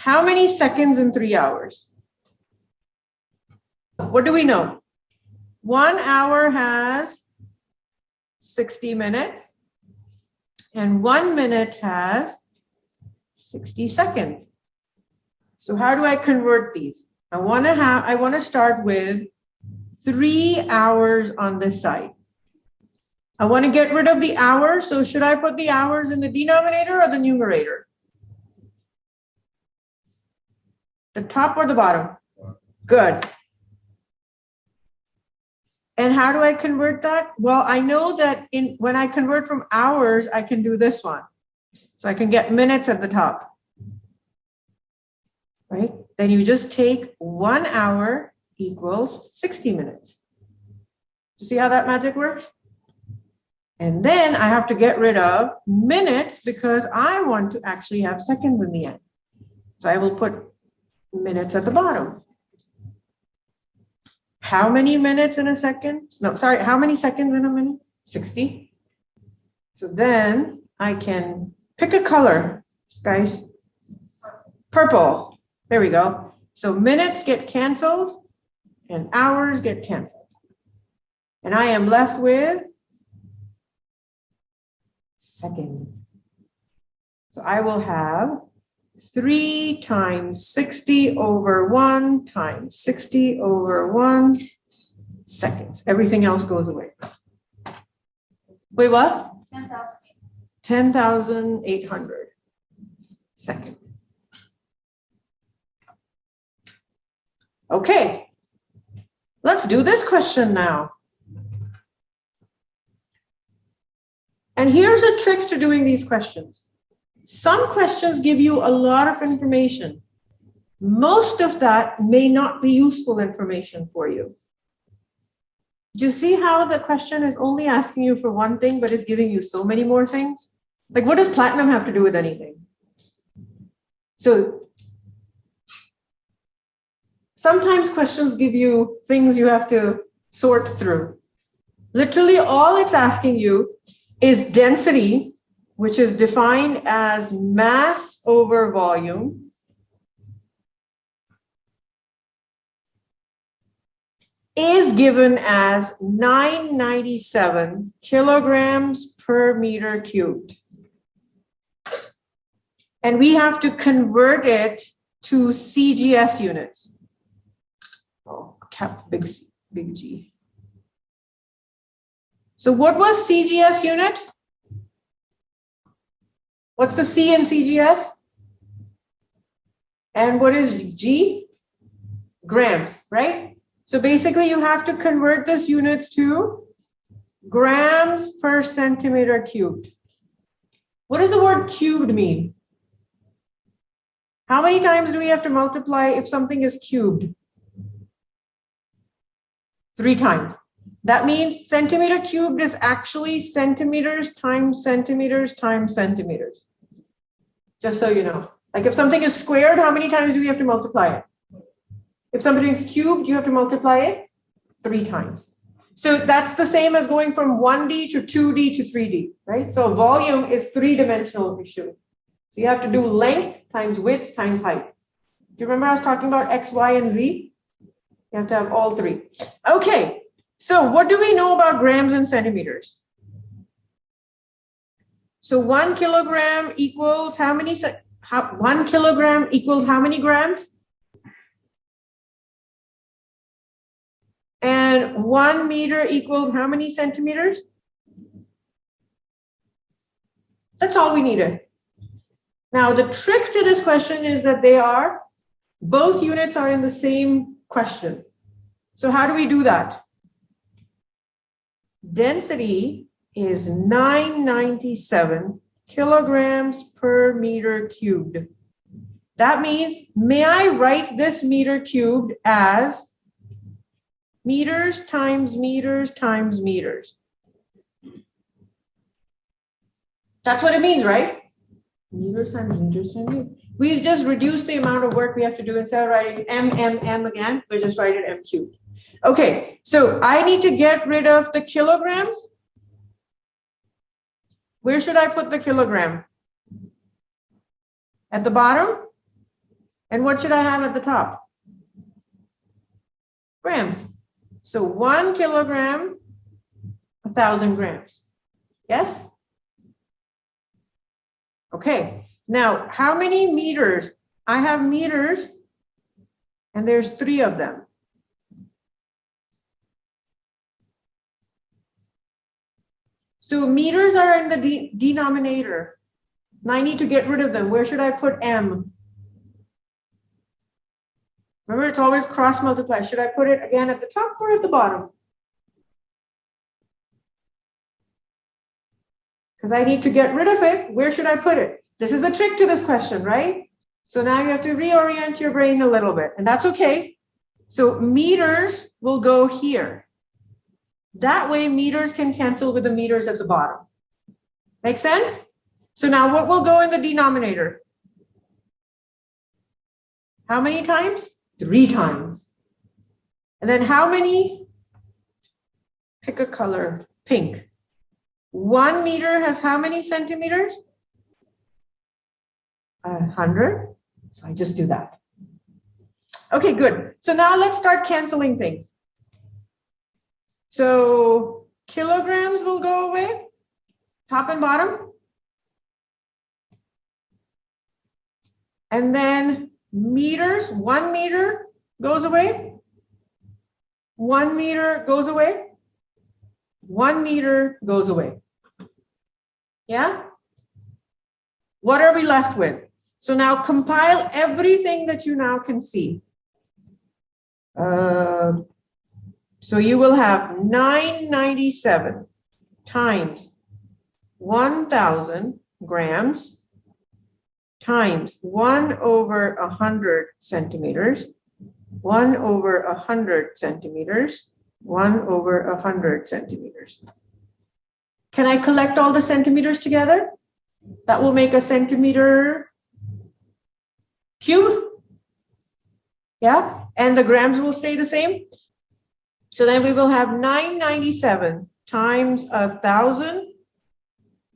How many seconds in 3 hours? What do we know? 1 hour has 60 minutes and 1 minute has 60 seconds. So how do I convert these? I want to start with 3 hours on this side. I want to get rid of the hours. So should I put the hours in the denominator or the numerator? The top or the bottom? Good. And how do I convert that? Well, I know that when I convert from hours, I can do this one. So I can get minutes at the top. Right? Then you just take 1 hour equals 60 minutes. You see how that magic works? And then I have to get rid of minutes because I want to actually have seconds in the end. So I will put minutes at the bottom. How many minutes in a second? No, sorry, how many seconds in a minute? 60. So then I can pick a color, guys. Purple. There we go. So minutes get canceled and hours get canceled. And I am left with seconds. So I will have 3 times 60 over 1 times 60 over 1 seconds. Everything else goes away. Wait, what? 10,800 seconds. Okay, let's do this question now. And here's a trick to doing these questions. Some questions give you a lot of information. Most of that may not be useful information for you. Do you see how the question is only asking you for one thing, but it's giving you so many more things? Like, what does platinum have to do with anything? So sometimes questions give you things you have to sort through. Literally, all it's asking you is density, which is defined as mass over volume, is given as 997 kilograms per meter cubed. And we have to convert it to CGS units. Oh, Chap, big G. So what was CGS unit? What's the C in CGS? And what is G? Grams, right? So basically you have to convert this units to grams per centimeter cubed. What does the word cubed mean? How many times do we have to multiply if something is cubed? 3 times. That means centimeter cubed is actually centimeters times centimeters times centimeters. Just so you know. Like if something is squared, how many times do we have to multiply it? If something is cubed, you have to multiply it 3 times. So that's the same as going from 1D to 2D to 3D, right? So volume is 3-dimensional issue. So you have to do length times width times height. Do you remember I was talking about X, Y, and Z? You have to have all 3. Okay. So what do we know about grams and centimeters? So 1 kilogram equals how many? 1 kilogram equals how many grams? And 1 meter equals how many centimeters? That's all we needed. Now the trick to this question is that both units are in the same question. So how do we do that? Density is 997 kilograms per meter cubed. That means, may I write this meter cubed as meters times meters times meters? That's what it means, right? Meters times meters times meters. We've just reduced the amount of work we have to do. Instead of writing M again, we just write it M cubed. Okay, so I need to get rid of the kilograms. Where should I put the kilogram? At the bottom? And what should I have at the top? Grams. So 1 kilogram, 1,000 grams. Yes? Okay. Now, how many meters? I have meters, and there's 3 of them. So meters are in the denominator. Now I need to get rid of them. Where should I put M? Remember, it's always cross multiply. Should I put it again at the top or at the bottom? Because I need to get rid of it. Where should I put it? This is the trick to this question, right? So now you have to reorient your brain a little bit, and that's okay. So meters will go here. That way meters can cancel with the meters at the bottom. Make sense? So now what will go in the denominator? How many times? 3 times. And then how many? Pick a color, pink. 1 meter has how many centimeters? 100. So I just do that. Okay, good. So now let's start canceling things. So kilograms will go away, top and bottom. And then meters, 1 meter goes away. 1 meter goes away. 1 meter goes away. Yeah? What are we left with? So now compile everything that you now can see. So you will have 997 times 1,000 grams times 1 over 100 centimeters, 1 over 100 centimeters, 1 over 100 centimeters. Can I collect all the centimeters together? That will make a centimeter cube. Yeah, and the grams will stay the same. So then we will have 997 times 1,000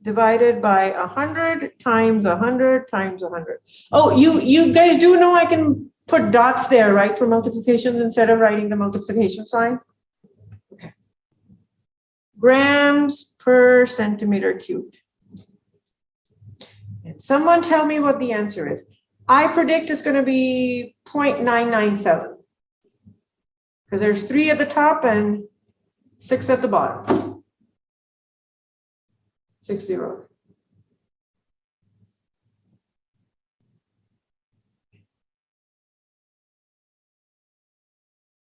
divided by 100 times 100 times 100. Oh, you guys do know I can put dots there, right, for multiplication instead of writing the multiplication sign? Okay. Grams per centimeter cubed. And someone tell me what the answer is. I predict it's going to be 0.997. Because there's 3 at the top and 6 at the bottom. 6 0.